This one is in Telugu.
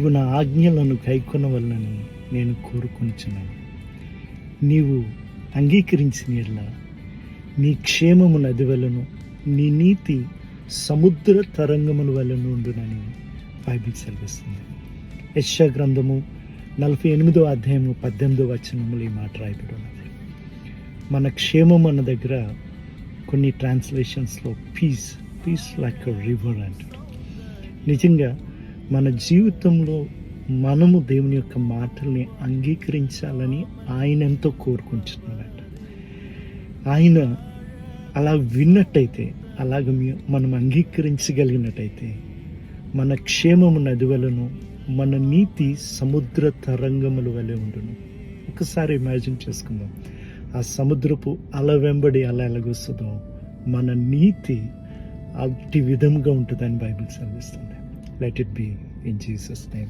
నీవు నా ఆజ్ఞలను గైకొనవలనని నేను కోరుకొనుచున్నాను. నీవు అంగీకరించిన యెడల నీ క్షేమము నది వలెను, నీ నీతి సముద్ర తరంగముల వలెను ఉండునని బైబిల్ సెలవిస్తుంది. యెషయా గ్రంథము 48వ అధ్యాయము 18వ వచనములో ఈ మాట రాయబడి ఉన్నది. మన క్షేమం అన్న దగ్గర కొన్ని ట్రాన్స్లేషన్స్లో పీస్ లైక్ ఎ రివర్ అంటారు. నిజంగా మన జీవితంలో మనము దేవుని యొక్క మాటల్ని అంగీకరించాలని ఆయన ఎంతో కోరుకుంటున్నాడట. ఆయన అలా విన్నట్టయితే, అలాగ మనం అంగీకరించగలిగినట్టయితే మన క్షేమము నది వలెను, మన నీతి సముద్ర తరంగముల వలె ఉండును. ఒకసారి ఇమాజిన్ చేసుకుందాం, ఆ సముద్రపు అల వెంబడి అల ఎలాగొస్తుందో మన నీతి అట్టి విధముగా ఉంటుందని బైబిల్ సెలవిస్తుంది. Let it be in Jesus name.